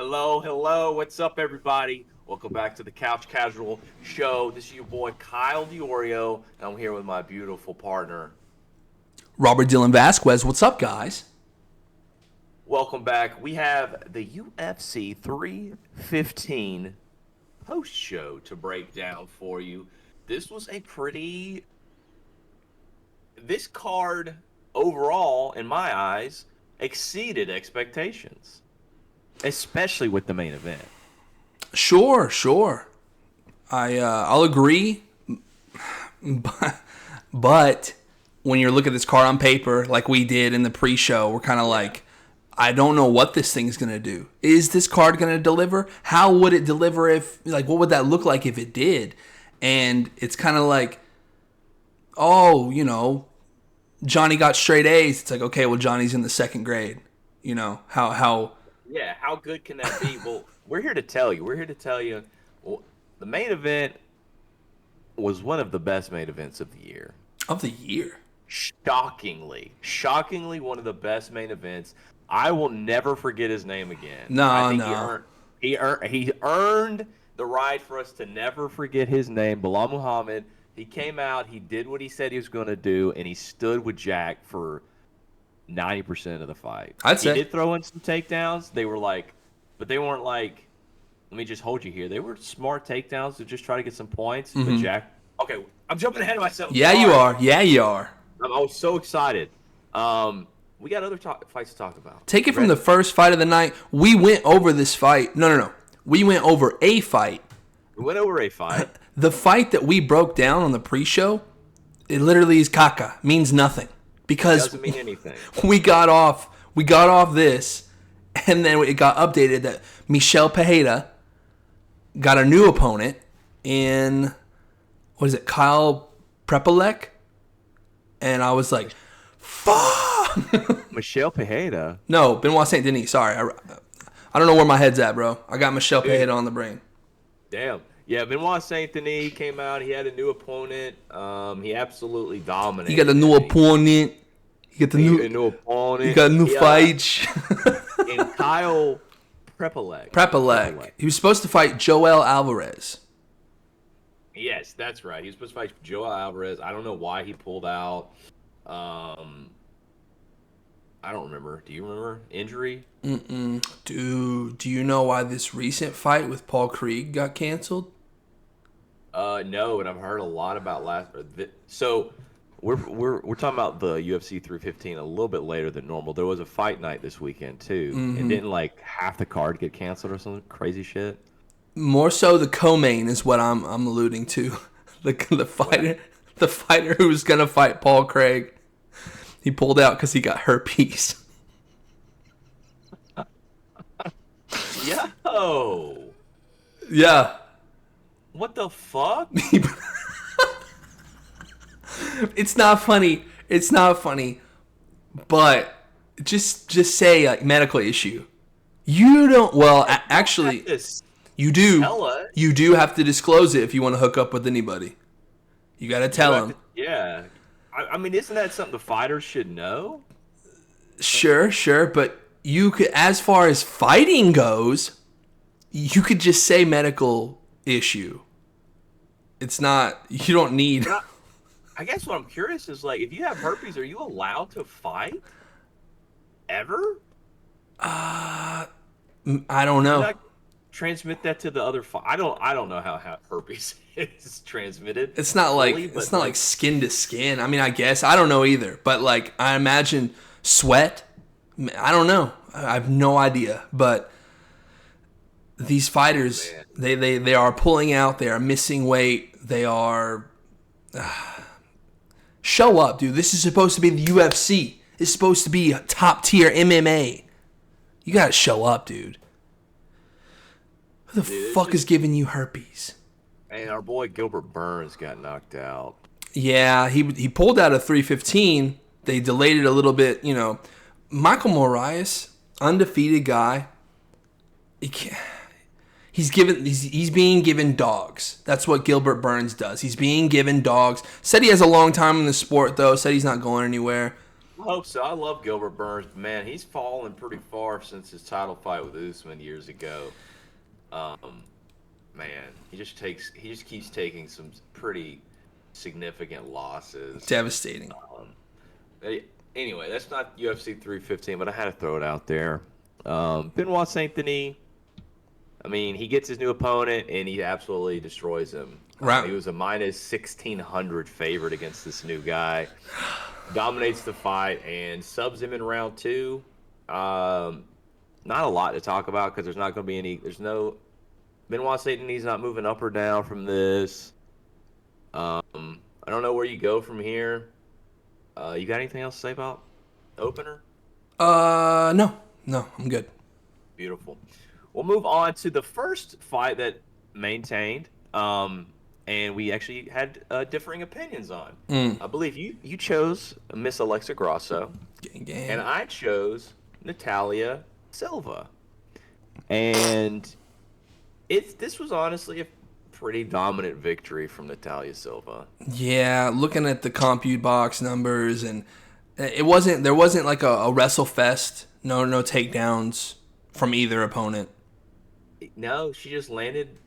Hello. What's up, everybody? Welcome back to the Couch Casual Show. This is your boy Kyle Diorio, and I'm here with my beautiful partner. Robert Dylan Vasquez, what's up, guys? Welcome back. We have the UFC 315 post show to break down for you. This was a pretty. This card, overall, in my eyes, exceeded expectations, especially with the main event. Sure. I'll agree, but when you look at this card on paper, like we did in the pre-show, we're kind of like, I don't know what this thing's gonna do. Is this card gonna deliver? How would it deliver if, like, what would that look like if it did? And it's kind of like, Johnny got straight A's. It's like, okay, well, Johnny's in the second grade. How Yeah, how good can that be? Well, we're here to tell you. Well, the main event was one of the best main events of the year. of the year. Shockingly, one of the best main events. I will never forget his name again. No. He earned the right for us to never forget his name. Belal Muhammad. He came out. He did what he said he was going to do, and he stood with Jack for 90% of the fight. I'd say. He did throw in some takedowns. They weren't like, let me just hold you here. They were smart takedowns to just try to get some points. Mm-hmm. But Jack, okay, I'm jumping ahead of myself. Yeah, Sorry. you are. I was so excited. We got other fights to talk about. Take it from the first fight of the night. We went over this fight. No. We went over a fight. We went over a fight. The fight that we broke down on the pre-show, it literally is caca. Means nothing. Because Doesn't mean anything. we got off this, and then it got updated that Michel Pereira got a new opponent in, what is it, Kyle Prepelek? And I was like, fuck! Michel Pereira? No, Benoit Saint-Denis, sorry. I don't know where my head's at, bro. I got Michel Pereira on the brain. Damn. Yeah, Benoit Saint-Denis came out. He had a new opponent. He absolutely dominated. He got a new opponent. He got a new opponent. He got a new fight. And Kyle Prepelek. He was supposed to fight Joel Alvarez. Yes, that's right. He was supposed to fight Joel Alvarez. I don't know why he pulled out. I don't remember. Do you remember? Injury? Dude, do you know why this recent fight with Paul Krieg got canceled? No, and I've heard a lot about So we're talking about the UFC 315 a little bit later than normal. There was a fight night this weekend too, and didn't like half the card get canceled or some crazy shit? More so, the co-main is what I'm alluding to. The fighter who was gonna fight Paul Craig, he pulled out because he got herpes. Yo. Yeah. What the fuck? It's not funny. But just say like medical issue. You don't. Well, actually, you do. You do have to disclose it if you want to hook up with anybody. You got to tell them. Yeah. I mean, isn't that something the fighters should know? Sure, but you could, as far as fighting goes, you could just say medical issue. It's not. You don't need. I guess what I'm curious is, like, if you have herpes, are you allowed to fight? Ever? I don't know. Not transmit that to the other I don't know how herpes is transmitted. It's not like it's not like skin to skin. I mean, I guess I don't know either, but like I imagine sweat. I don't know. I have no idea, but these fighters, they are pulling out. They are missing weight. They are. Show up, dude. This is supposed to be the UFC. This is supposed to be top tier MMA. You gotta show up, dude. Who the fuck is giving you herpes? And our boy Gilbert Burns got knocked out. Yeah, he pulled out a 315. They delayed it a little bit. You know, Michael Moraes, undefeated guy. He's being given dogs. That's what Gilbert Burns does. He's being given dogs. Said he has a long time in the sport, though. Said he's not going anywhere. I hope so. I love Gilbert Burns, but man, he's fallen pretty far since his title fight with Usman years ago. Um, Man, he just keeps taking some pretty significant losses. Devastating. Um, anyway, that's not UFC 315, but I had to throw it out there. Benoit Saint-Denis. I mean, he gets his new opponent and he absolutely destroys him. Right. He was a minus 1600 favorite against this new guy. Dominates the fight and subs him in round two. Not a lot to talk about because there's not going to be any. There's no. Benoit Saint-Denis not moving up or down from this. I don't know where you go from here. You got anything else to say about opener? No, I'm good. Beautiful. We'll move on to the first fight that maintained, and we actually had differing opinions on. I believe you chose Miss Alexa Grasso, and I chose Natalia Silva. And this was honestly a pretty dominant victory from Natalia Silva. Yeah, looking at the compute box numbers, and there wasn't like a wrestle fest. No takedowns from either opponent. No, she just landed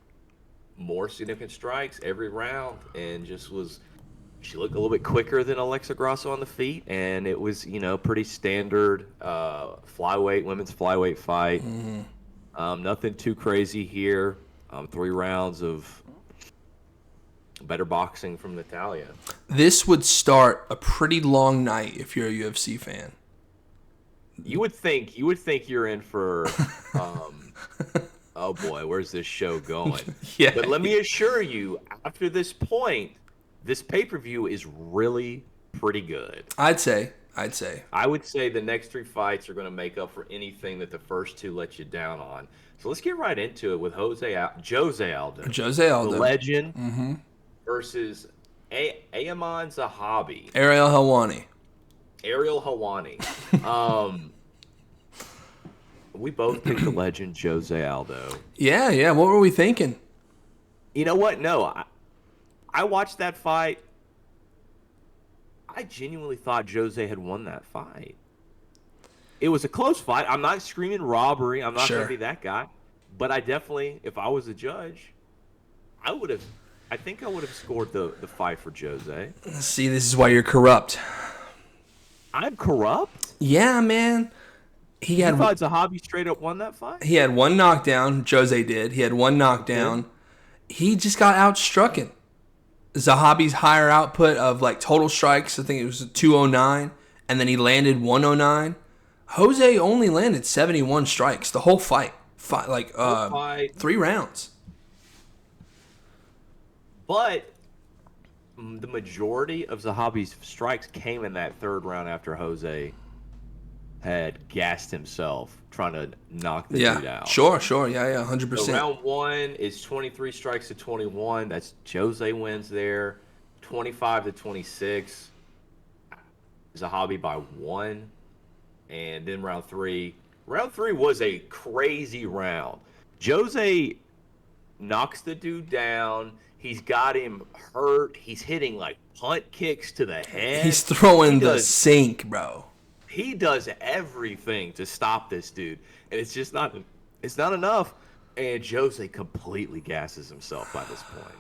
more significant strikes every round, and she looked a little bit quicker than Alexa Grasso on the feet, and it was pretty standard women's flyweight fight. Nothing too crazy here. 3 rounds of better boxing from Natalia. This would start a pretty long night if you're a UFC fan. You would think you're in for oh boy, where's this show going? Yeah. But let me assure you, after this point, this pay-per-view is really pretty good. I'd say. I would say the next 3 fights are going to make up for anything that the first 2 let you down on. So let's get right into it with Jose Aldo. The legend versus Ayman Zahabi. Ariel Helwani. We both picked the legend Jose Aldo. Yeah. What were we thinking? You know what? No, I watched that fight. I genuinely thought Jose had won that fight. It was a close fight. I'm not screaming robbery. I'm not going to be that guy. But I definitely, if I was a judge, I think I would have scored the fight for Jose. See, this is why you're corrupt. I'm corrupt? Yeah, man. You thought Zahabi straight up won that fight? He had 1 knockdown. Jose did. He had 1 knockdown. He just got outstrucken. Zahabi's higher output of like total strikes, I think it was 209, and then he landed 109. Jose only landed 71 strikes the whole fight. 3 rounds. But the majority of Zahabi's strikes came in that 3rd round after Jose had gassed himself trying to knock the dude out. Sure. Yeah, 100%. So round 1 is 23 strikes to 21. That's Jose wins there. 25 to 26. Zahabi by 1. And then round 3. Round 3 was a crazy round. Jose knocks the dude down. He's got him hurt. He's hitting like punt kicks to the head. He's throwing the sink, bro. He does everything to stop this dude, and it's not enough. And Jose completely gasses himself by this point.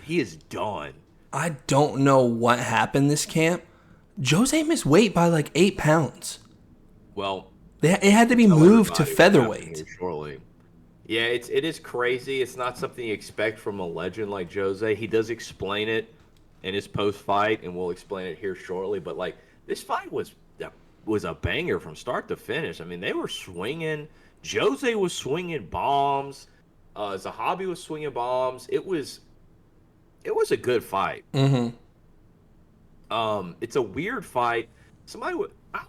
He is done. I don't know what happened this camp. Jose missed weight by like 8 pounds. Well, it had to be moved to featherweight. Shortly. Yeah, it is crazy. It's not something you expect from a legend like Jose. He does explain it in his post-fight, and we'll explain it here shortly. But like this fight was a banger from start to finish. I mean, they were swinging. Jose was swinging bombs. Zahabi was swinging bombs. It was a good fight. It's a weird fight. I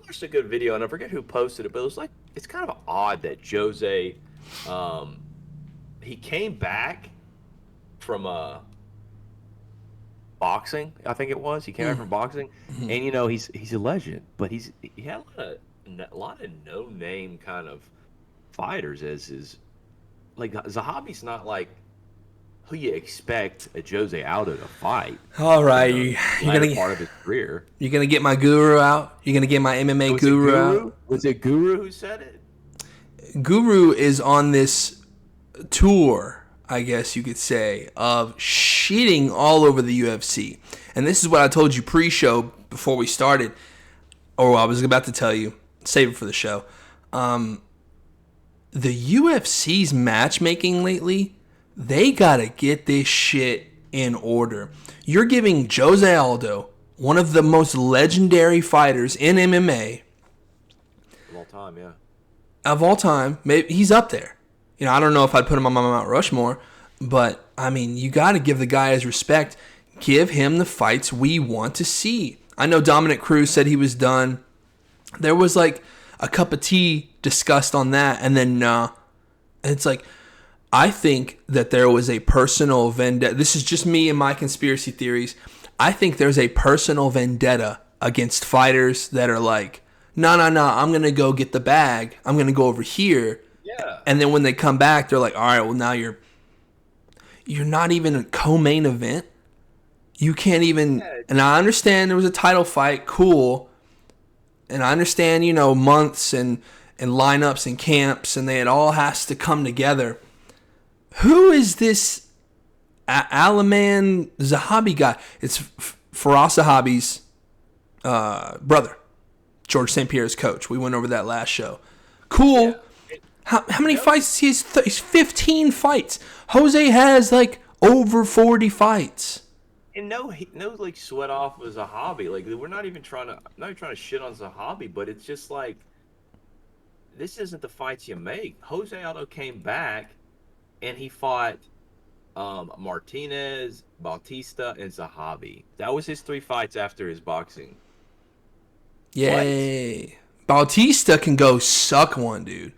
watched a good video, and I forget who posted it, but it was like it's kind of odd that Jose, he came back from boxing, I think it was. He came back from boxing, and he's a legend, but he had a lot of no name kind of fighters as his like Zahabi's not like who you expect a Jose Aldo to fight. All right, You're gonna part of his career. You're gonna get my guru out. You're gonna get my MMA guru out. Was it Guru who said it? Guru is on this tour, I guess you could say, of shitting all over the UFC. And this is what I told you pre-show before we started, or I was about to tell you. Save it for the show. The UFC's matchmaking lately, they gotta get this shit in order. You're giving Jose Aldo, one of the most legendary fighters in MMA of all time, yeah. Of all time, maybe he's up there. You know, I don't know if I'd put him on my Mount Rushmore, but I mean, you got to give the guy his respect. Give him the fights we want to see. I know Dominic Cruz said he was done. There was like a cup of tea discussed on that, and then it's like, I think that there was a personal vendetta. This is just me and my conspiracy theories. I think there's a personal vendetta against fighters that are like, no, I'm going to go get the bag. I'm going to go over here. Yeah. And then when they come back, they're like, all right, well, now you're not even a co-main event. You can't even, and I understand there was a title fight, cool. And I understand, you know, months and lineups and camps, and it all has to come together. Who is this Alaman Zahabi guy? It's Faraz Zahabi's brother, George St. Pierre's coach. We went over that last show. Cool. Yeah. How many fights? He's 15 fights. Jose has like over 40 fights. And no, like sweat off was a hobby. Like we're not even trying to shit on Zahabi, but it's just like this isn't the fights you make. Jose Aldo came back and he fought Martinez, Bautista, and Zahabi. That was his 3 fights after his boxing. Yay. What? Bautista can go suck one, dude.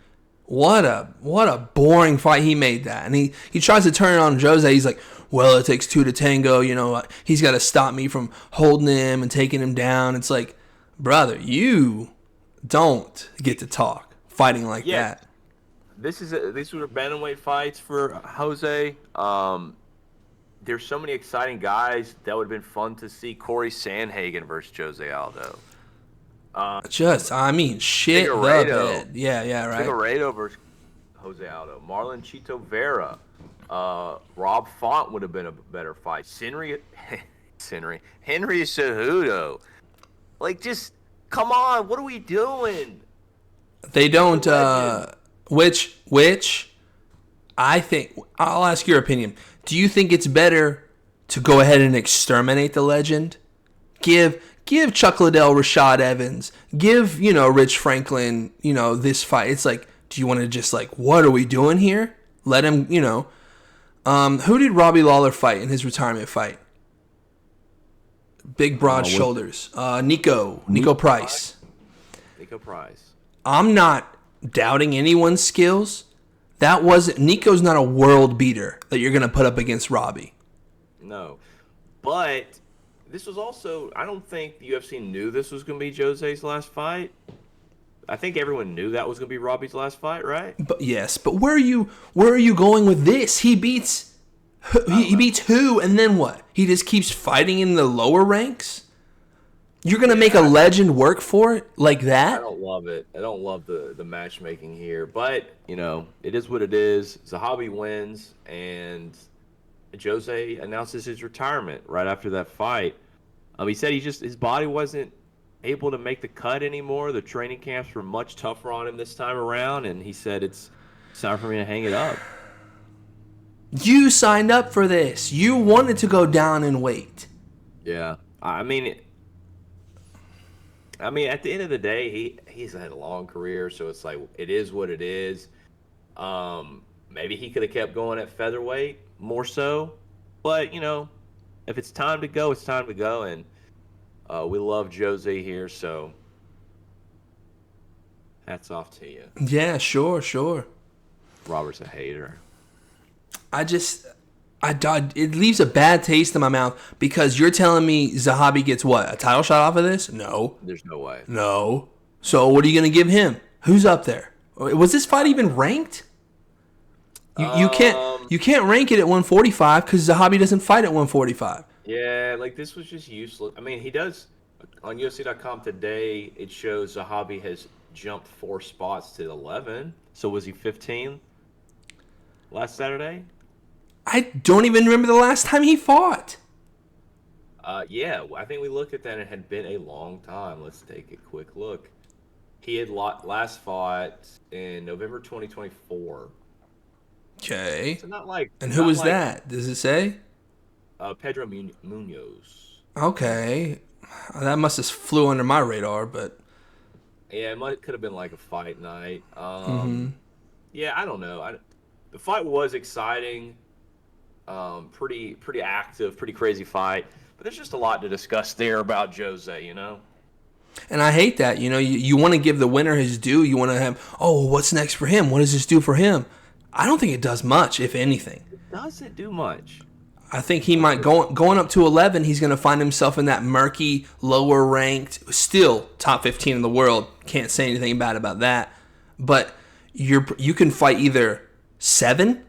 What a boring fight he made that. And he tries to turn it on Jose. He's like, well, it takes 2 to tango. You know, he's got to stop me from holding him and taking him down. It's like, brother, you don't get to talk fighting like that. These were bantamweight fights for Jose. There's so many exciting guys that would have been fun to see. Corey Sandhagen versus Jose Aldo. Shit the bed. Yeah, right. Figueiredo versus Jose Aldo. Marlon Chito Vera. Rob Font would have been a better fight. Henry Cejudo. Like, just, come on, what are we doing? They don't, which, I think, I'll ask your opinion. Do you think it's better to go ahead and exterminate the legend? Give Chuck Liddell, Rashad Evans, give, Rich Franklin, this fight. It's like, do you want to just like, what are we doing here? Let him, who did Robbie Lawler fight in his retirement fight? Big, broad shoulders. Nico Price. Nico Price. I'm not doubting anyone's skills. Nico's not a world beater that you're going to put up against Robbie. No. But this was also, I don't think the UFC knew this was going to be Jose's last fight. I think everyone knew that was going to be Robbie's last fight, right? But yes, but where are you going with this? He beats who, and then what? He just keeps fighting in the lower ranks? You're going to make a legend work for it like that? I don't love it. I don't love the matchmaking here. But, it is what it is. Zahabi wins, and Jose announces his retirement right after that fight. He said his body wasn't able to make the cut anymore. The training camps were much tougher on him this time around, and he said it's time for me to hang it up. You signed up for this. You wanted to go down and wait. Yeah. I mean, at the end of the day, he's had a long career, so it's like it is what it is. Maybe he could have kept going at featherweight more so, but if it's time to go, it's time to go, and we love Jose here, so hats off to you. Yeah, sure. Robert's a hater. It leaves a bad taste in my mouth because you're telling me Zahabi gets what? A title shot off of this? No. There's no way. No. So what are you going to give him? Who's up there? Was this fight even ranked? You Um, can't rank it at 145 because Zahabi doesn't fight at 145. yeah, like this was just useless. I mean, he does on UFC.com today. It shows Zahabi has jumped 4 spots to 11. So was he 15 last Saturday? I don't even remember the last time he fought. Yeah, I think we looked at that and it had been a long time. Let's take a quick look. He had last fought in November 2024. Okay. So not like And who was that? Does it say? Pedro Munoz. Okay. That must have flew under my radar, but Yeah, could have been like a fight night. hmm Yeah, I don't know. The fight was exciting, pretty active, pretty crazy fight. But there's just a lot to discuss there about Jose, you know. And I hate that. You want to give the winner his due. You want to have, oh, what's next for him? What does this do for him? I don't think it does much, if anything. It doesn't do much. I think he might going up to 11. He's going to find himself in that murky, lower ranked, still top 15 in the world. Can't say anything bad about that. But you can fight either 7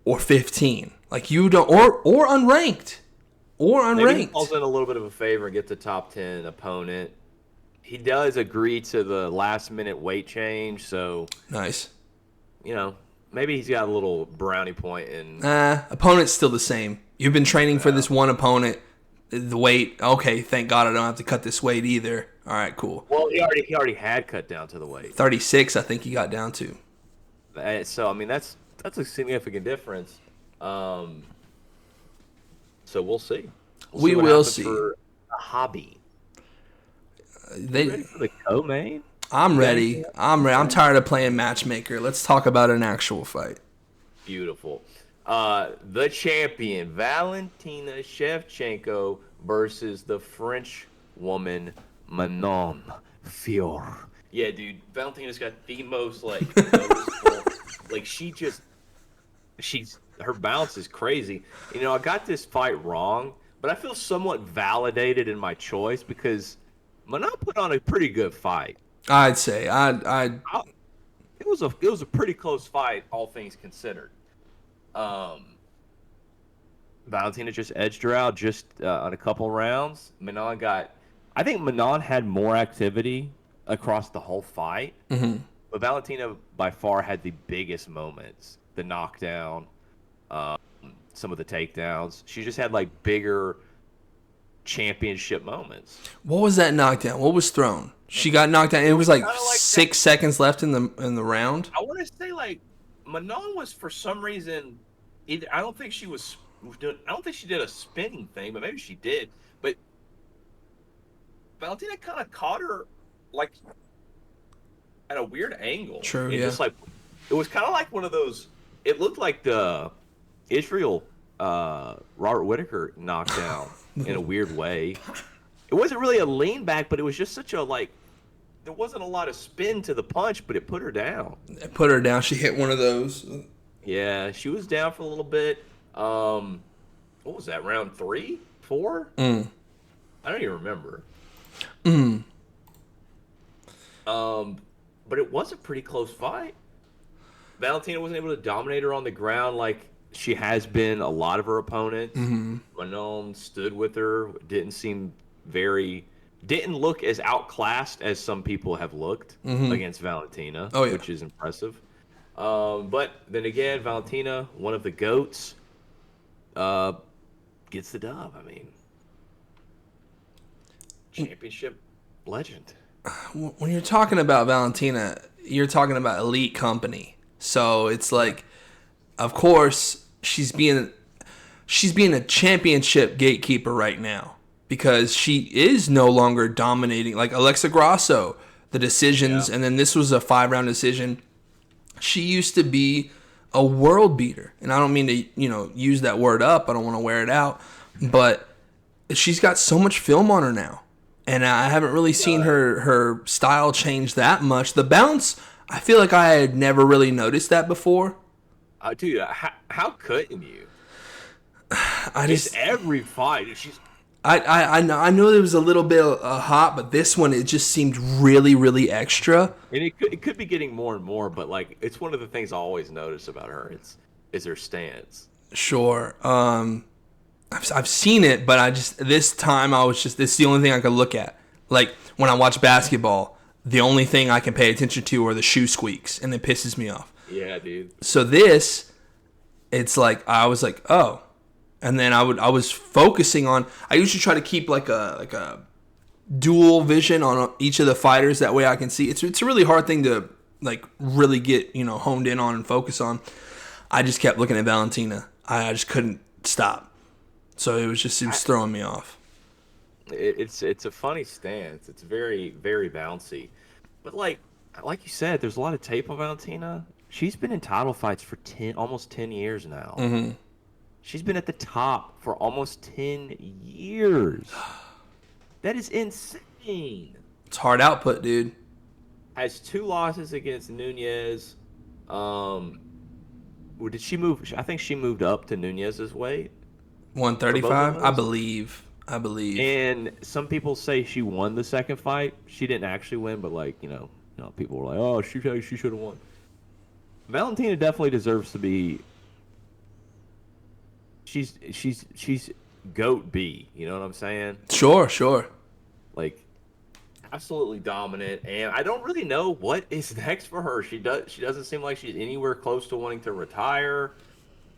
or 15. Like you don't or unranked. Maybe he falls in a little bit of a favor and gets a top 10 opponent. He does agree to the last minute weight change, so Nice. Maybe he's got a little brownie point in. Opponent's still the same. You've been training for this one opponent. The weight, okay, thank God I don't have to cut this weight either. All right, cool. Well, he already had cut down to the weight. 36, I think he got down to. So I mean that's a significant difference. So we'll see. We what will happens see. For a hobby. Ready for the co-main? I'm ready. I'm tired of playing matchmaker. Let's talk about an actual fight. Beautiful. The champion, Valentina Shevchenko versus the French woman, Manon Fior. Yeah, dude, Valentina's got the most, noticeable, her bounce is crazy. I got this fight wrong, but I feel somewhat validated in my choice because Manon put on a pretty good fight. I'd say It was a pretty close fight, all things considered. Valentina just edged her out on a couple rounds. I think Manon had more activity across the whole fight, but Valentina by far had the biggest moments. The knockdown, some of the takedowns. She just had bigger championship moments. What was that knockdown? What was thrown? She got knocked down. It was 6 seconds left in the round. I want to say Manon was for some reason I don't think she did a spinning thing, but maybe she did. But Valentina kind of caught her at a weird angle. True, and yeah. It was kind of like one of those. It looked like the Israel Robert Whittaker knockdown in a weird way. It wasn't really a lean back, but it was just such a there wasn't a lot of spin to the punch, but it put her down. It put her down. She hit one of those. Yeah, she was down for a little bit. What was that, round 3, 4? I don't even remember. But it was a pretty close fight. Valentina wasn't able to dominate her on the ground like she has been a lot of her opponents. Manon stood with her, didn't look as outclassed as some people have looked against Valentina, which is impressive. But then again, Valentina, one of the GOATs, gets the dub. I mean, championship legend. When you're talking about Valentina, you're talking about elite company. So it's of course, she's being a championship gatekeeper right now because she is no longer dominating. Like Alexa Grasso, the decisions, and then this was a 5-round decision. She used to be a world beater, and I don't mean to use that word up. I don't want to wear it out, but she's got so much film on her now, and I haven't really seen her style change that much. The bounce, I feel like I had never really noticed that before. Dude, how couldn't you? I just every fight, I know there was a little bit hot, but this one it just seemed really, really extra. And it could be getting more and more, but like it's one of the things I always notice about her. Is her stance. Sure. I've seen it, but this time this is the only thing I could look at. Like when I watch basketball, the only thing I can pay attention to are the shoe squeaks, and it pisses me off. Yeah, dude. So it's like I was like, oh, and then I was focusing on. I usually try to keep like a dual vision on each of the fighters. That way I can see. It's a really hard thing to like really get honed in on and focus on. I just kept looking at Valentina. I just couldn't stop. So it was throwing me off. It's a funny stance. It's very, very bouncy. But like you said, there's a lot of tape on Valentina. She's been in title fights for almost 10 years now. Mm-hmm. She's been at the top for almost 10 years. That is insane. It's hard output, dude. Has 2 losses against Nunez. Did she move? I think she moved up to Nunez's weight. 135, I believe. And some people say she won the second fight. She didn't actually win, but like people were like, "Oh, she should have won." Valentina definitely deserves to be. She's GOAT B. You know what I'm saying? Sure. Like, absolutely dominant, and I don't really know what is next for her. She doesn't seem like she's anywhere close to wanting to retire.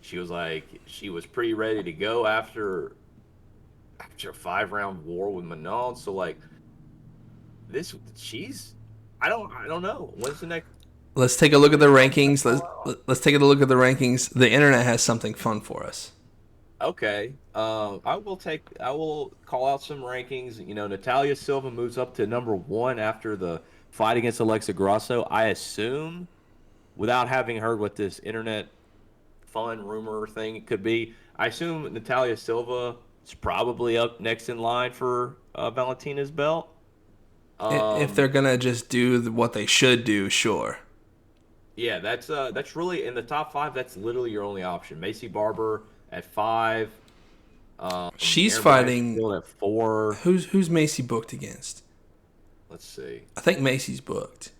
She was pretty ready to go after a 5-round war with Manon. So like I don't know. When's the next? Let's take a look at the rankings. Let's take a look at the rankings. The internet has something fun for us. Okay. I will call out some rankings. Natalia Silva moves up to number 1 after the fight against Alexa Grasso. I assume, without having heard what this internet fun rumor thing could be, I assume Natalia Silva is probably up next in line for Valentina's belt. If they're gonna just do what they should do, sure. Yeah, that's really in the top 5. That's literally your only option. Macy Barber at 5. She's Aaron fighting Blanchfield at 4. Who's Macy booked against? Let's see. I think Macy's booked.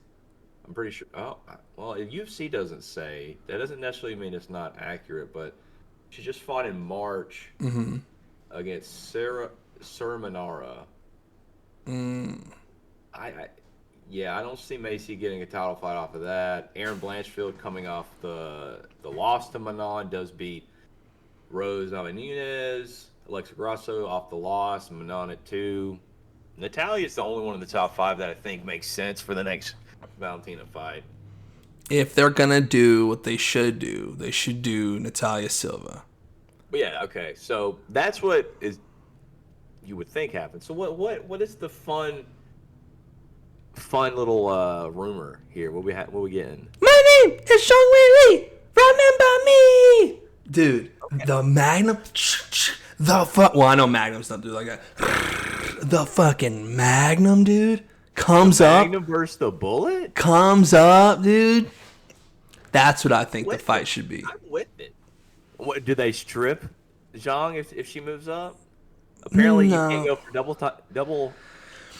I'm pretty sure. Oh, well, if UFC doesn't say, that doesn't necessarily mean it's not accurate. But she just fought in March against Sarah Manara. I don't see Macy getting a title fight off of that. Aaron Blanchfield coming off the loss to Manon does beat Rose Namajunas. Alexa Grasso off the loss. Manon at 2. Natalia's the only one in the top 5 that I think makes sense for the next Valentina fight. If they're gonna do what they should do Natalia Silva. But yeah, okay. So that's what you would think happens. So what is the fun little rumor here? What we getting? My name is Sean Lee. Remember me, dude. Okay. The Magnum. Well, I know Magnum's not doing like that. The fucking Magnum, dude, comes up. Magnum versus the Bullet comes up, dude. That's what I think the fight should be. I'm with it. What do they strip Zhang if she moves up? Apparently, you can't go for double.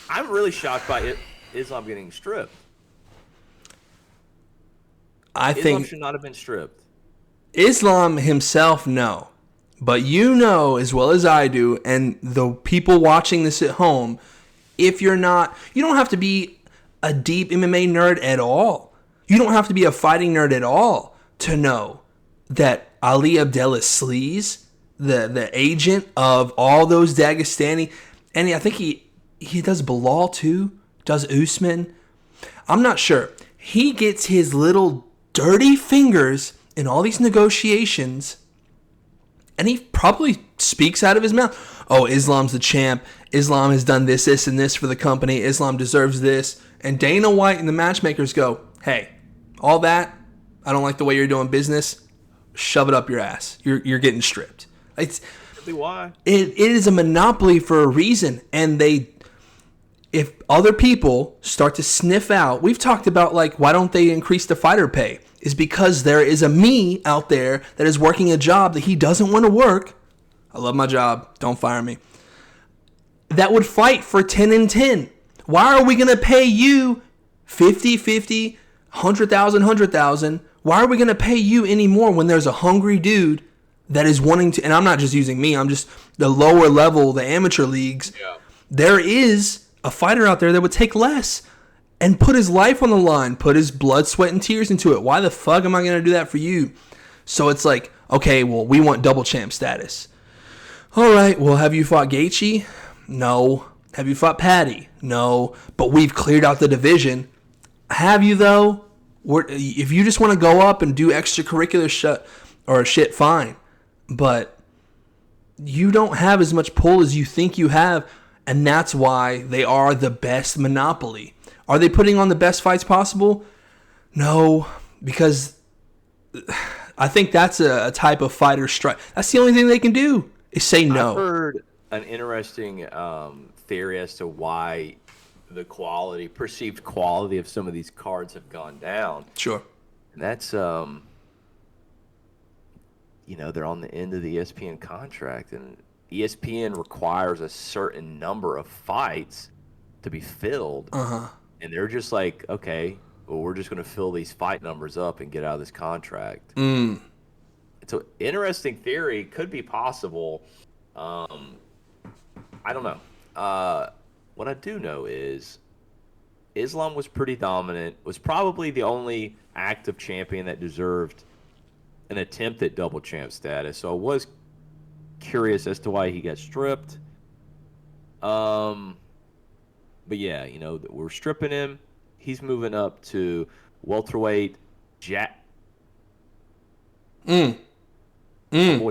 I'm really shocked by Islam getting stripped. Islam should not have been stripped. Islam himself, no. But as well as I do, and the people watching this at home, if you're not, you don't have to be a deep MMA nerd at all. You don't have to be a fighting nerd at all to know that Ali Abdelaziz Sleaze, the agent of all those Dagestani, and I think he does Belal too, does Usman. I'm not sure. He gets his little dirty fingers in all these negotiations, and he probably speaks out of his mouth. Oh, Islam's the champ. Islam has done this, and this for the company. Islam deserves this. And Dana White and the matchmakers go, hey, all that, I don't like the way you're doing business. Shove it up your ass. You're getting stripped. It's why it is a monopoly for a reason, and if other people start to sniff out, we've talked about like why don't they increase the fighter pay? Is because there is a me out there that is working a job that he doesn't want to work. I love my job. Don't fire me. that would fight for 10 and 10. Why are we going to pay you 50, 50, 100,000, 100,000? Why are we going to pay you any more when there's a hungry dude that is wanting to, and I'm not just using me, I'm just the lower level, the amateur leagues. Yeah. There is a fighter out there that would take less and put his life on the line, put his blood, sweat, and tears into it. Why the fuck am I going to do that for you? So it's like, okay, well, we want double champ status. All right, well, have you fought Gaethje? No. Have you fought Patty? No. But we've cleared out the division. Have you, though? If you just want to go up and do extracurricular shit, fine. But you don't have as much pull as you think you have, and that's why they are the best monopoly. Are they putting on the best fights possible? No, because I think that's a type of fighter strike. That's the only thing they can do is say no. I've heard an interesting theory as to why the perceived quality of some of these cards have gone down. Sure. And that's, they're on the end of the ESPN contract, and ESPN requires a certain number of fights to be filled. Uh-huh. And they're just like, okay, well, we're just going to fill these fight numbers up and get out of this contract. So interesting theory, could be possible. I don't know. What I do know is Islam was pretty dominant, was probably the only active champion that deserved an attempt at double champ status. So I was curious as to why he got stripped. But yeah, we're stripping him. He's moving up to welterweight. Boy,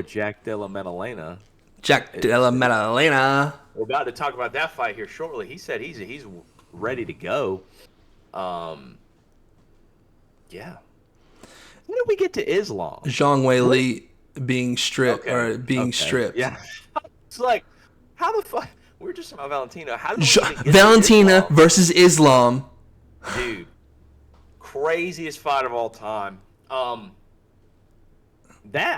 Jack Della Maddalena. Jack Della Maddalena. We're about to talk about that fight here shortly. He said he's ready to go. Yeah. When did we get to Islam? Zhang Weili being stripped stripped. Yeah. It's like, how the fuck? We're just about Valentina. How did we get Valentina to versus Islam? Dude, craziest fight of all time. That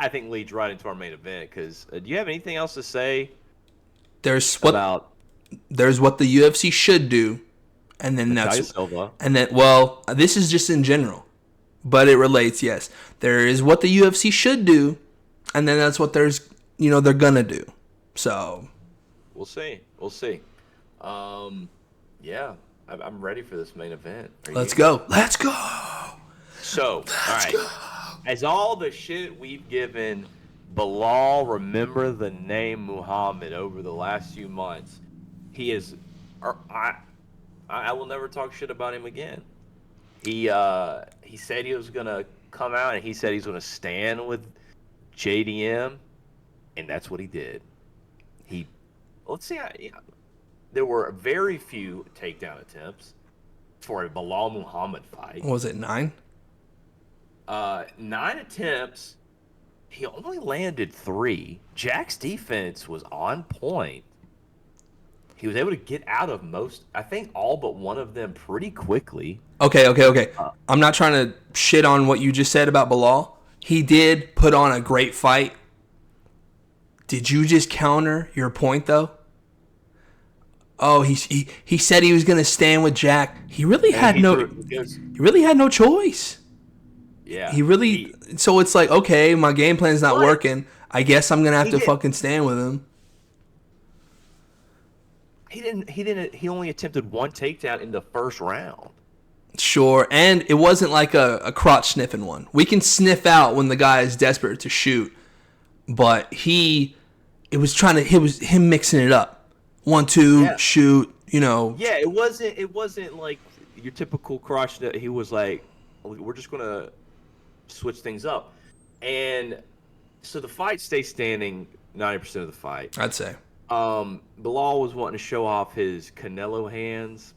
I think leads right into our main event. Because do you have anything else to say? There's what the UFC should do, and then Natalia Silva. And then this is just in general, but it relates. Yes, there is what the UFC should do, and then that's what they're gonna do. So we'll see. Yeah, I'm ready for this main event. Let's go. So, all right. As all the shit we've given Belal, remember the name Muhammad, over the last few months, he is. I will never talk shit about him again. He said he was gonna come out, and he said he's gonna stand with JDM, and that's what he did. There were very few takedown attempts for a Belal Muhammad fight. Was it 9? 9 attempts. He only landed 3. Jack's defense was on point. He was able to get out of all but one of them pretty quickly. Okay. I'm not trying to shit on what you just said about Belal. He did put on a great fight. Did you just counter your point, though? Oh, he said he was going to stand with Jack. He really had no choice. Yeah. So it's like, okay, my game plan's not working. I guess I'm going to have to fucking stand with him. He only attempted 1 takedown in the first round. Sure, and it wasn't like a crotch sniffing one. We can sniff out when the guy is desperate to shoot, but it was him mixing it up. 1, 2, shoot, Yeah, it wasn't like your typical crotch that he was like, we're just gonna switch things up. And so the fight stays standing 90% of the fight. I'd say. Belal was wanting to show off his Canelo hands.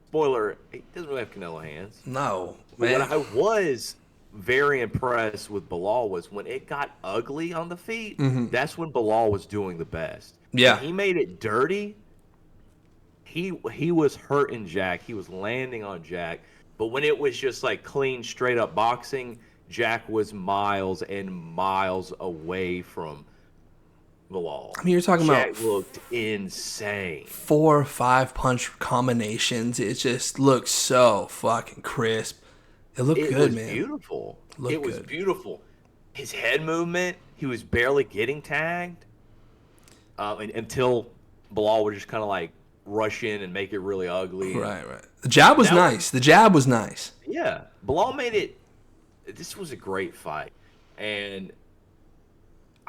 Spoiler, he doesn't really have Canelo hands. No, man. What I was very impressed with Belal was when it got ugly on the feet, that's when Belal was doing the best. Yeah. When he made it dirty, he was hurting Jack. He was landing on Jack. But when it was just like clean, straight up boxing, Jack was miles and miles away from Belal. I mean, you're talking Jack about looked insane. 4 or 5 punch combinations. It just looks so fucking crisp. It looked good, Was man. beautiful. Looked It was good. beautiful. His head movement, he was barely getting tagged until Belal would just kind of like rush in and make it really ugly. Right. The jab was nice. The jab was nice. Yeah. Belal made it. This was a great fight. And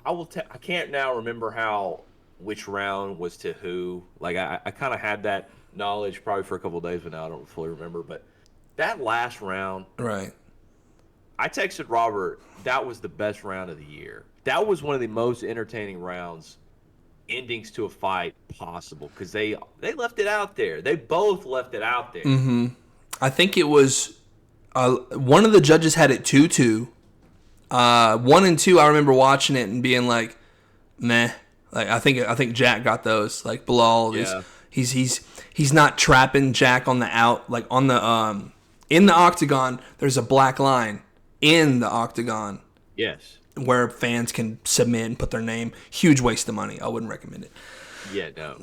I can't now remember which round was to who. Like, I kind of had that knowledge probably for a couple of days, but now I don't fully remember. But that last round. Right. I texted Robert, that was the best round of the year. That was one of the most entertaining rounds, endings to a fight possible, because they left it out there. They both left it out there. Mm-hmm. I think it was one of the judges had it 2-2. 1 and 2, I remember watching it and being like, meh. Like I think Jack got those. Like Belal he's not trapping Jack on the out, like on the in the octagon. There's a black line in the octagon. Yes. Where fans can submit and put their name. Huge waste of money. I wouldn't recommend it. Yeah, no.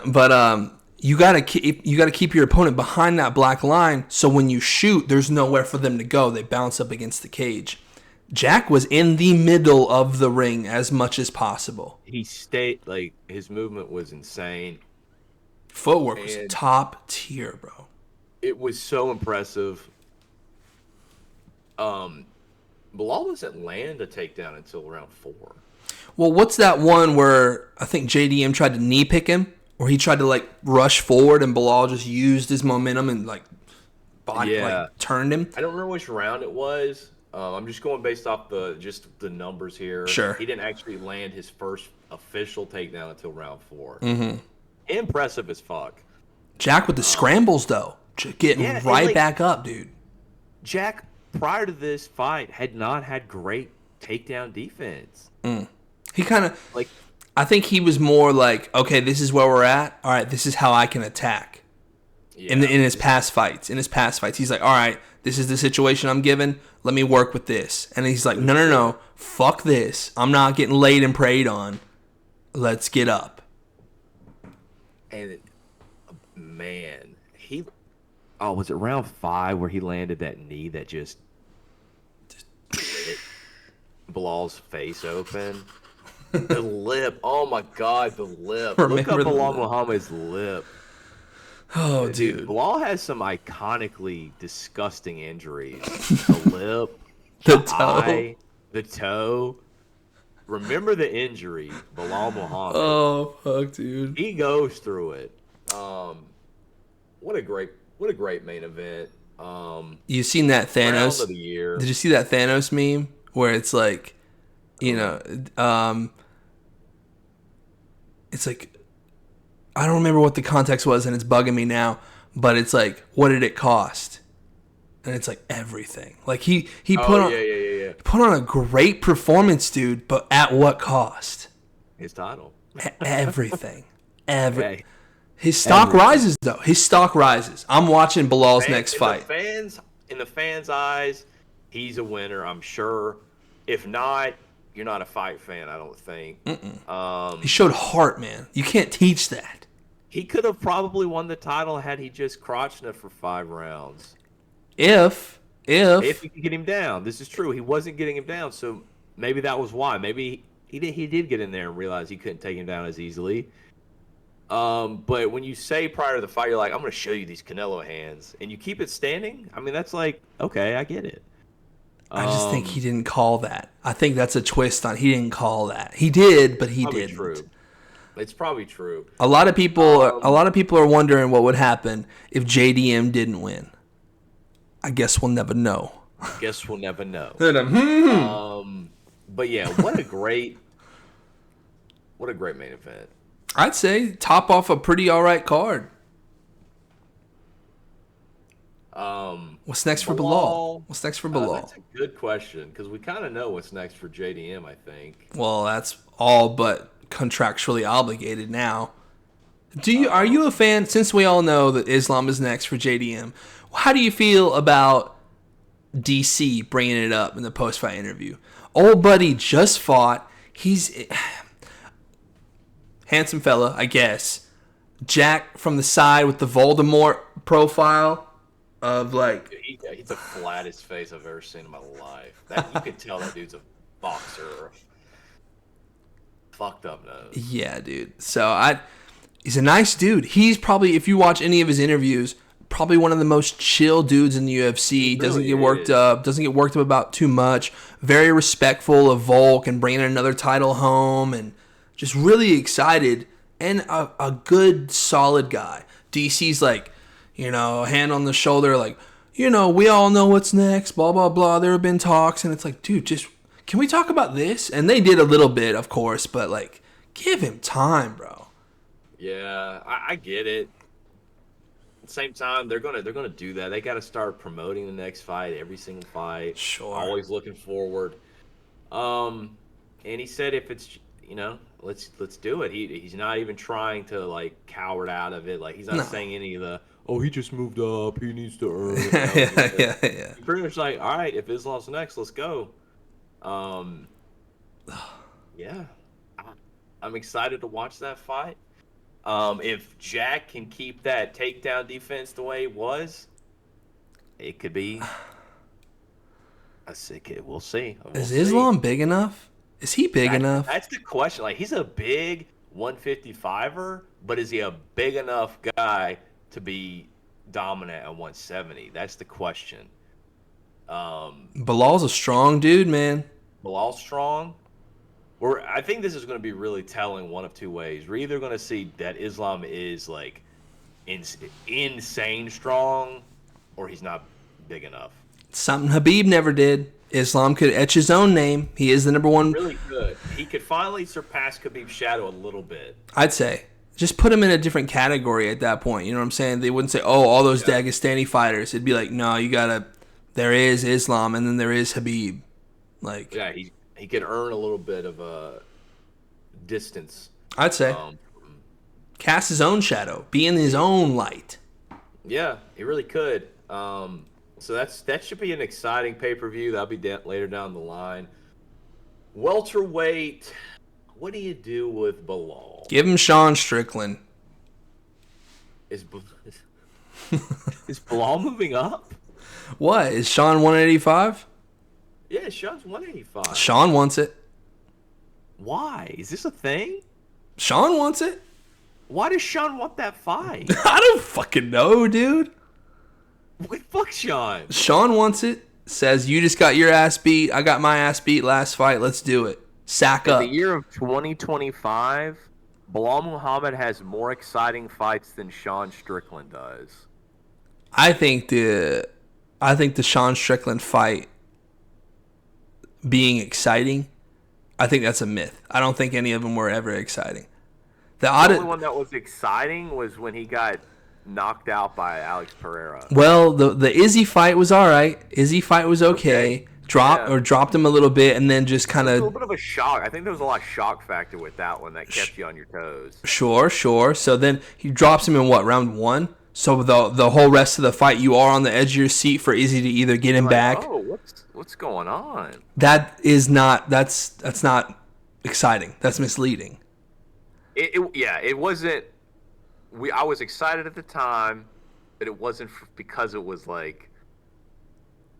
But you gotta keep your opponent behind that black line, so when you shoot, there's nowhere for them to go. They bounce up against the cage. Jack was in the middle of the ring as much as possible. He stayed, like, his movement was insane. Footwork was top tier, bro. It was so impressive. Belal doesn't land a takedown until round 4. Well, what's that one where I think JDM tried to knee pick him, where he tried to like rush forward and Belal just used his momentum and like turned him? I don't remember which round it was. I'm just going based off the numbers here. Sure. He didn't actually land his first official takedown until round 4. Mm-hmm. Impressive as fuck. Jack with the scrambles though, getting back up, dude. Jack, prior to this fight, had not had great takedown defense. He kind of like, I think he was more like, okay, this is where we're at. All right, this is how I can attack. Yeah. In his past fights, he's like, all right, this is the situation I'm given. Let me work with this. And he's like, no, fuck this. I'm not getting laid and preyed on. Let's get up. And man, was it round 5 where he landed that knee that just split Belal's face open? The lip. Oh my God, the lip. Look up Belal Muhammad's lip. Oh, dude. Belal has some iconically disgusting injuries. The lip, the toe. Eye, the toe. Remember the injury, Belal Muhammad. Oh, fuck, dude. He goes through it. What a great main event. You seen that Thanos? Round of the year. Did you see that Thanos meme where it's like, it's like, I don't remember what the context was, and it's bugging me now. But it's like, what did it cost? And it's like everything. Like he put on a great performance, dude. But at what cost? His title. Everything. His stock rises though. His stock rises. I'm watching Belal's next fight. In the fans' eyes, he's a winner. I'm sure. If not, you're not a fight fan. I don't think. He showed heart, man. You can't teach that. He could have probably won the title had he just crotched it for 5 rounds. If he could get him down. This is true. He wasn't getting him down, so maybe that was why. Maybe he did get in there and realize he couldn't take him down as easily. But when you say prior to the fight, you're like, I'm going to show you these Canelo hands, and you keep it standing, I mean, that's like, okay, I get it. I just think he didn't call that. I think that's a twist on he didn't call that. He did, but he didn't. True. It's probably true. A lot of people are wondering what would happen if JDM didn't win. I guess we'll never know. But yeah, what a great main event. I'd say top off a pretty all right card. What's next for Belal? What's next for Belal? That's a good question because we kind of know what's next for JDM, I think. Well, that's all but contractually obligated now. Are you a fan, since we all know that Islam is next for JDM, how do you feel about DC bringing it up in the post-fight interview? Old buddy just fought. handsome fella, I guess. Jack from the side with the Voldemort profile of like, He's the flattest face I've ever seen in my life. That you could tell that dude's a boxer. Fucked up nose. yeah, dude. He's a nice dude. He's probably, if you watch any of his interviews, probably one of the most chill dudes in the UFC. Doesn't get worked up. Doesn't get worked up about too much. Very respectful of Volk and bringing another title home, and just really excited and a good, solid guy. DC's like, hand on the shoulder, like, we all know what's next. Blah blah blah. There have been talks, and it's like, dude, just can we talk about this? And they did a little bit, of course, but like, give him time, bro. Yeah, I get it. At the same time, they're gonna do that. They got to start promoting the next fight, every single fight. Sure. Always looking forward. And he said if it's let's do it. He's not even trying to like coward out of it. Like he's not saying any of the he just moved up. He needs to earn. yeah. He's pretty much like, all right, if Islam's next, let's go. Yeah, I'm excited to watch that fight. If Jack can keep that takedown defense the way it was, it could be a sick hit. We'll see. Is Islam big enough? Is he big enough? That's the question. Like, he's a big 155er, but is he a big enough guy to be dominant at 170? That's the question. Belal's a strong dude, man. Belal's strong. I think this is going to be really telling one of two ways. We're either going to see that Islam is like insane strong, or he's not big enough. Something Khabib never did. Islam could etch his own name. He is the number one. Really good. He could finally surpass Khabib's shadow a little bit. I'd say. Just put him in a different category at that point. You know what I'm saying? They wouldn't say, all those Dagestani fighters. It'd be like, no, you got to. There is Islam, and then there is Khabib. Like, yeah, he could earn a little bit of a distance. I'd say. Cast his own shadow. Be in his own light. Yeah, he really could. So that should be an exciting pay-per-view. That'll be later down the line. Welterweight, what do you do with Belal? Give him Sean Strickland. Is Belal moving up? What? Is Sean 185? Yeah, Sean's 185. Sean wants it. Why? Is this a thing? Sean wants it. Why does Sean want that fight? I don't fucking know, dude. What fuck Sean? Sean wants it. Says, you just got your ass beat. I got my ass beat last fight. Let's do it. Sack up. In the year of 2025, Belal Muhammad has more exciting fights than Sean Strickland does. I think the Sean Strickland fight being exciting, I think that's a myth. I don't think any of them were ever exciting. The only one that was exciting was when he got knocked out by Alex Pereira. Well, the Izzy fight was all right. Izzy fight was okay. Dropped him a little bit, and then just kind of a little bit of a shock. I think there was a lot of shock factor with that one that kept you on your toes. Sure. So then he drops him in round 1? So the whole rest of the fight, you are on the edge of your seat for Izzy to either get him back. Oh, what's going on? That's not exciting. That's misleading. It wasn't. I was excited at the time, but it wasn't because it was like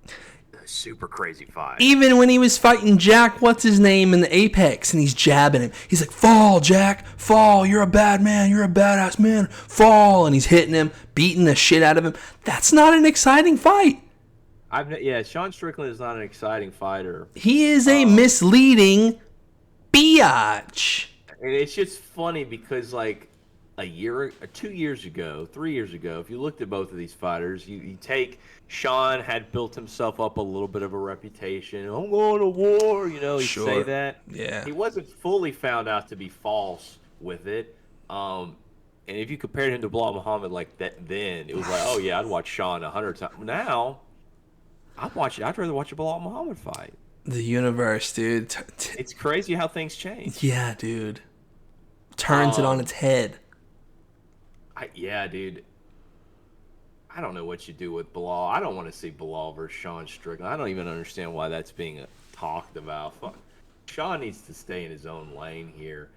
a super crazy fight. Even when he was fighting Jack, what's his name, in the Apex, and he's jabbing him. He's like, fall, Jack, fall. You're a bad man. You're a badass man. Fall. And he's hitting him, beating the shit out of him. That's not an exciting fight. Sean Strickland is not an exciting fighter. He is a misleading biatch. And it's just funny because, like, 2 years ago, 3 years ago, if you looked at both of these fighters, you take Sean had built himself up a little bit of a reputation. I'm going to war, he'd say that. Yeah. He wasn't fully found out to be false with it. And if you compared him to Belal Muhammad like that then, it was like, oh yeah, I'd watch Sean 100 times. Now, I'd rather watch a Belal Muhammad fight. The universe, dude. It's crazy how things change. Yeah, dude. Turns it on its head. Dude. I don't know what you do with Belal. I don't want to see Belal versus Sean Strickland. I don't even understand why that's being talked about. Sean needs to stay in his own lane here.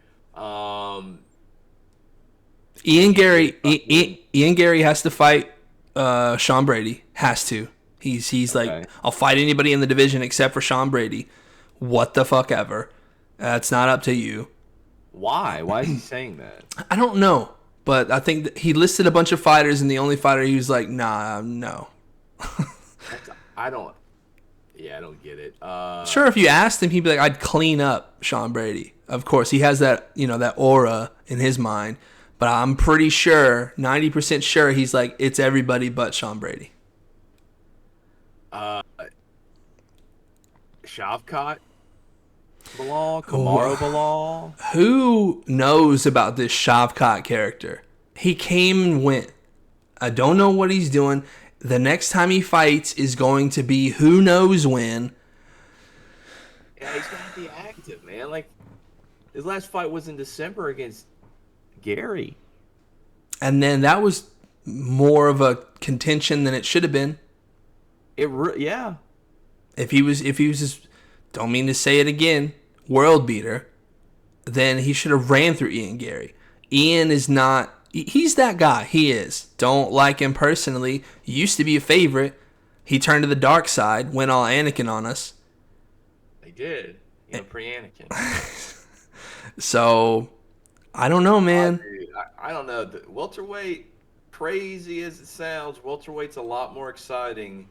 Ian Gary has to fight Sean Brady. Has to. He's Okay. like, I'll fight anybody in the division except for Sean Brady. What the fuck ever. That's not up to you. Why? Why is he saying that? I don't know, but I think that he listed a bunch of fighters, and the only fighter he was like, nah, no. I don't get it. Sure, if you asked him, he'd be like, I'd clean up Sean Brady. Of course, he has that, that aura in his mind, but I'm pretty sure, 90% sure, he's like, it's everybody but Sean Brady. Shavkat Belal, Kamaru Belal. Who knows about this Shavkat character? He came and went. I don't know what he's doing. The next time he fights is going to be who knows when. Yeah, he's gonna be active, man. Like his last fight was in December against Gary. And then that was more of a contention than it should have been. Yeah. If he was just, don't mean to say it again, world beater, then he should have ran through Ian Gary. Ian is not, he's that guy. He is. Don't like him personally. Used to be a favorite. He turned to the dark side, went all Anakin on us. They did. Pre-Anakin. So, I don't know, man. Dude, I don't know. The welterweight, crazy as it sounds, welterweight's a lot more exciting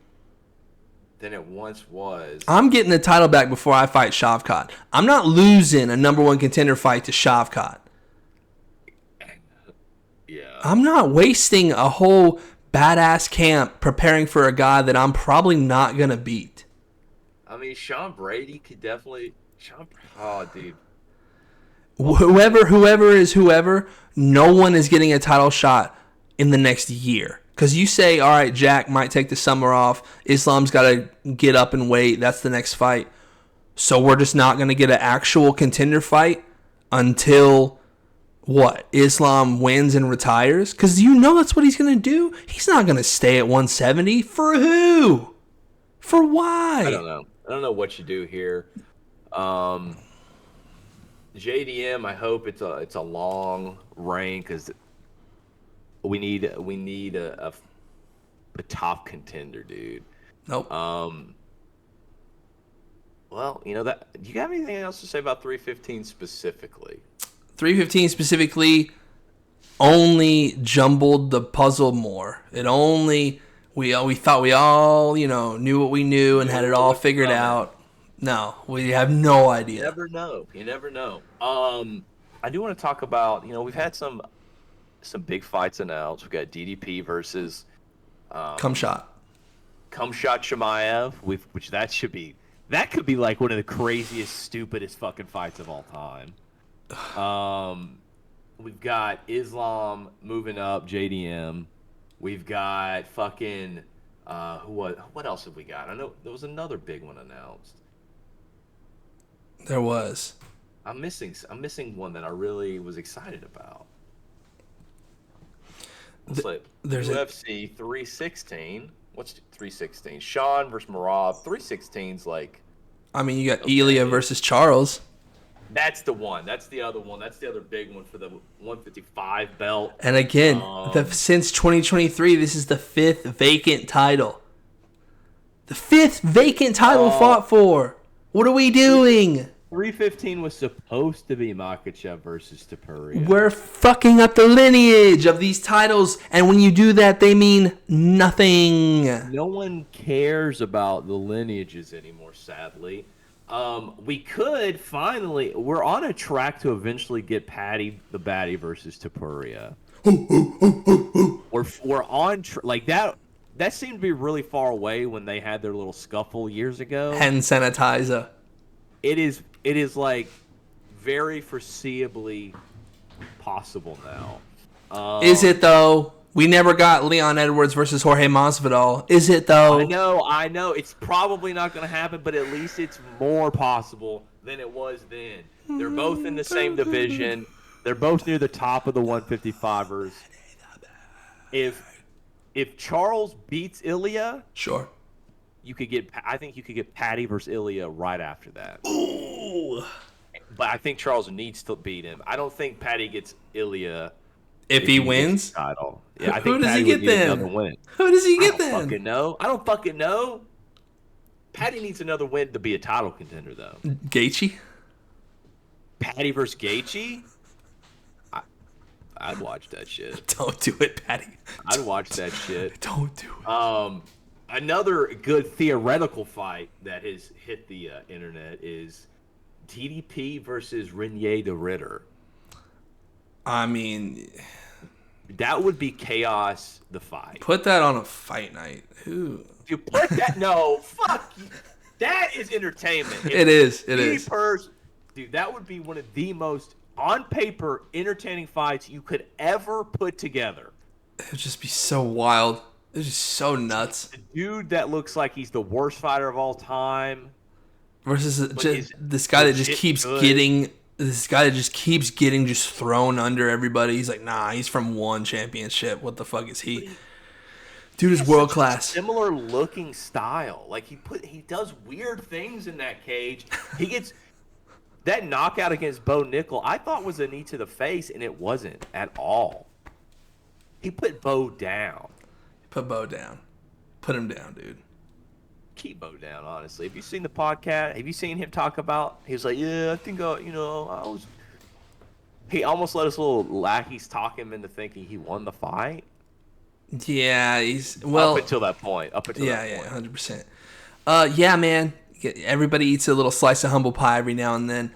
than it once was. I'm getting the title back before I fight Shavkat. I'm not losing a number one contender fight to Shavkat. Yeah. I'm not wasting a whole badass camp preparing for a guy that I'm probably not going to beat. I mean, Sean Brady could definitely... Oh, dude. Whoever is whoever, no one is getting a title shot in the next year. Because you say, all right, Jack might take the summer off. Islam's got to get up and wait. That's the next fight. So we're just not going to get an actual contender fight until, what, Islam wins and retires? Because that's what he's going to do. He's not going to stay at 170. For who? For why? I don't know. I don't know what you do here. JDM, I hope it's a long reign because we need a top contender, dude. Nope. Well, that. Do you have anything else to say about 315 specifically? 315 specifically only jumbled the puzzle more. It only we thought we all knew what we knew and had it all figured out. No, we have no idea. You never know. I do want to talk about we've had some big fights announced. We've got DDP versus Kumshot Chimaev, which that could be like one of the craziest, stupidest fucking fights of all time. We've got Islam moving up, JDM. We've got fucking what else have we got? I know there was another big one announced. There was. I'm missing one that I really was excited about. There's UFC 316. What's 316? Sean versus Marab. 316's like. I mean, you got Ilya versus Charles. That's the one. That's the other one. That's the other big one for the 155 belt. And again, since 2023, this is the 5th vacant title. The 5th vacant title fought for. What are we doing? 315 was supposed to be Makhachev versus Topuria. We're fucking up the lineage of these titles, and when you do that, they mean nothing. No one cares about the lineages anymore, sadly. We could finally... We're on a track to eventually get Paddy the Baddy versus Topuria. We're on... like, that seemed to be really far away when they had their little scuffle years ago. Hand sanitizer. It is like very foreseeably possible now. Is it though? We never got Leon Edwards versus Jorge Masvidal. Is it though? I know. It's probably not going to happen, but at least it's more possible than it was then. They're both in the same division. They're both near the top of the 155ers. If Charles beats Ilya, sure. I think you could get Paddy versus Ilya right after that. Ooh. But I think Charles needs to beat him. I don't think Paddy gets Ilya. If he gets wins? the title. Yeah, I Who think does Patty he would get need then? another win. Who does he I get don't then? fucking know. I don't fucking know. Patty needs another win to be a title contender, though. Gaethje? Patty versus Gaethje? I'd watch that shit. Don't do it, Patty. I'd watch that shit. Don't do it. Another good theoretical fight that has hit the internet is TDP versus Renier de Ritter. I mean, that would be chaos. The fight. Put that on a fight night. Ooh. You put that? No, fuck. That is entertainment. It is. It is. Dude, that would be one of the most on paper entertaining fights you could ever put together. It would just be so wild. It's just so nuts. The dude that looks like he's the worst fighter of all time versus this guy that just keeps getting thrown under everybody. He's like, nah, he's from one championship. What the fuck is he? Dude is world class. Similar looking style. Like he does weird things in that cage. He gets that knockout against Bo Nickel. I thought was a knee to the face, and it wasn't at all. He put Bo down. Put Bo down. Put him down, dude. Keep Bo down, honestly. Have you seen the podcast? Have you seen him talk about? He was like, yeah, I think I was. He almost let his little lackeys talk him into thinking he won the fight. Yeah, up until that point. 100%. Yeah, man. Everybody eats a little slice of humble pie every now and then.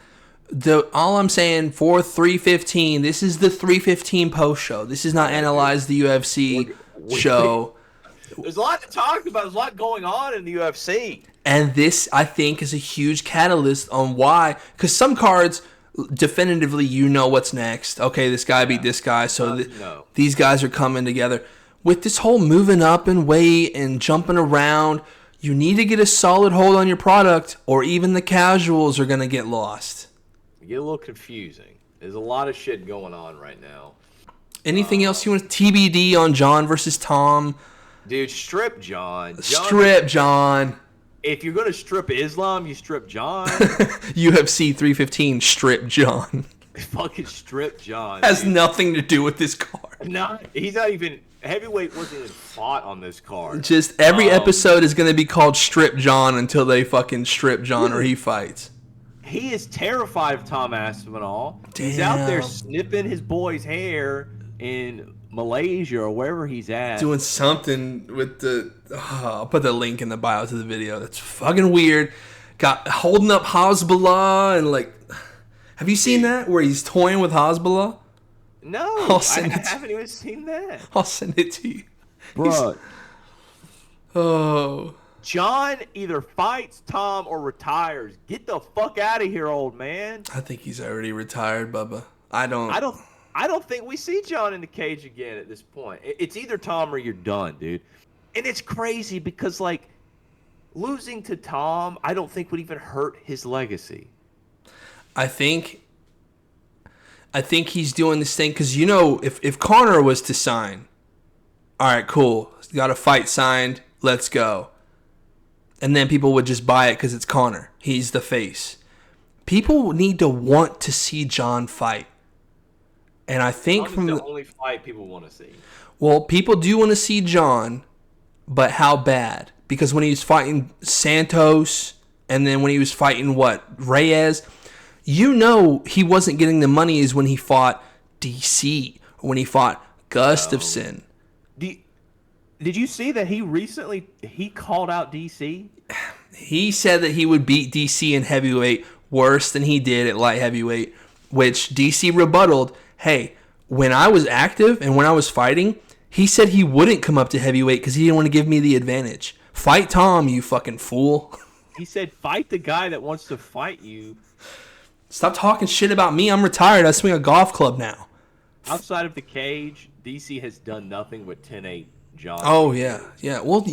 All I'm saying for 315, this is the 315 post show. This is not Analyze the UFC show. There's a lot to talk about. There's a lot going on in the UFC. And this, I think, is a huge catalyst on why. Because some cards, definitively, what's next. Okay, this guy beat this guy, so these guys are coming together. With this whole moving up in weight and jumping around, you need to get a solid hold on your product, or even the casuals are going to get lost. You get a little confusing. There's a lot of shit going on right now. Anything else you want? TBD on JON versus Tom? Dude, strip JON. Strip JON. If you're going to strip Islam, you strip JON. UFC 315, strip JON. Fucking strip JON. Has nothing to do with this card. No, he's not even... Heavyweight wasn't even fought on this card. Just every episode is going to be called Strip JON until they fucking strip JON or he fights. He is terrified of Tom Aspinall. Damn. He's out there snipping his boy's hair in Malaysia or wherever he's at. Doing something with the... I'll put the link in the bio to the video. That's fucking weird. Holding up Hezbollah and like... Have you seen that? Where he's toying with Hezbollah? No, I haven't even seen that. I'll send it to you. Bro. Oh. JON either fights Tom or retires. Get the fuck out of here, old man. I think he's already retired, Bubba. I don't think we see JON in the cage again at this point. It's either Tom or you're done, dude. And it's crazy because, like, losing to Tom, I don't think would even hurt his legacy. I think he's doing this thing because, if Conor was to sign, all right, cool, got a fight signed, let's go. And then people would just buy it because it's Conor. He's the face. People need to want to see JON fight. And I think from the only fight people want to see. Well, people do want to see JON, but how bad? Because when he was fighting Santos, and then when he was fighting Reyes, he wasn't getting the money is when he fought DC or when he fought Gustafsson. Did you see that he called out DC? He said that he would beat DC in heavyweight worse than he did at light heavyweight, which DC rebutted. Hey, when I was active and when I was fighting, he said he wouldn't come up to heavyweight because he didn't want to give me the advantage. Fight Tom, you fucking fool. He said fight the guy that wants to fight you. Stop talking shit about me. I'm retired. I swing a golf club now. Outside of the cage, DC has done nothing with 10-8 JON. Oh, yeah. Yeah. Well,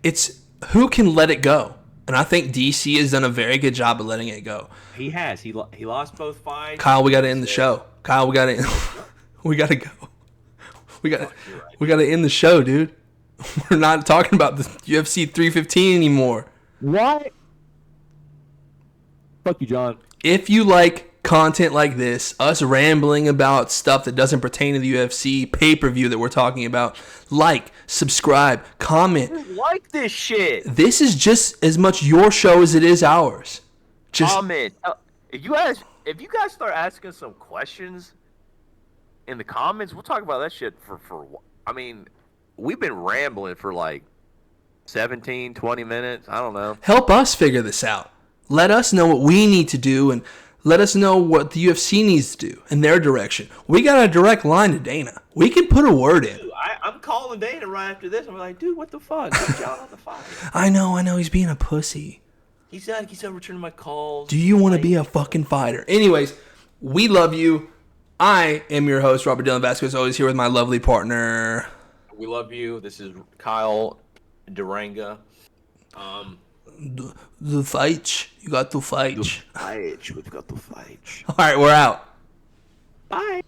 it's who can let it go. And I think DC has done a very good job of letting it go. He has. He lost both fights. Kyle, we got to end the show. We got to we got to go. We got to end the show, dude. We're not talking about the UFC 315 anymore. What? Fuck you, JON. If you like content like this, us rambling about stuff that doesn't pertain to the UFC pay-per-view that we're talking about, like, subscribe, comment. I like this shit. This is just as much your show as it is ours. Just comment. If you guys start asking some questions in the comments, we'll talk about that shit for I mean, we've been rambling for like 17, 20 minutes. I don't know. help us figure this out. Let us know what we need to do, and let us know what the UFC needs to do in their direction. We got a direct line to Dana. We can put a word in. Dude, I'm calling Dana right after this. I'm like, dude, what the fuck? Get John on the fire. I know. He's being a pussy. He's not returning my calls. Do you want to be a fucking fighter? Anyways, we love you. I am your host, Robert Dylan Vasquez, always here with my lovely partner. We love you. This is Kyle Duranga. The fight. You got to fight. We've got to fight. All right, we're out. Bye.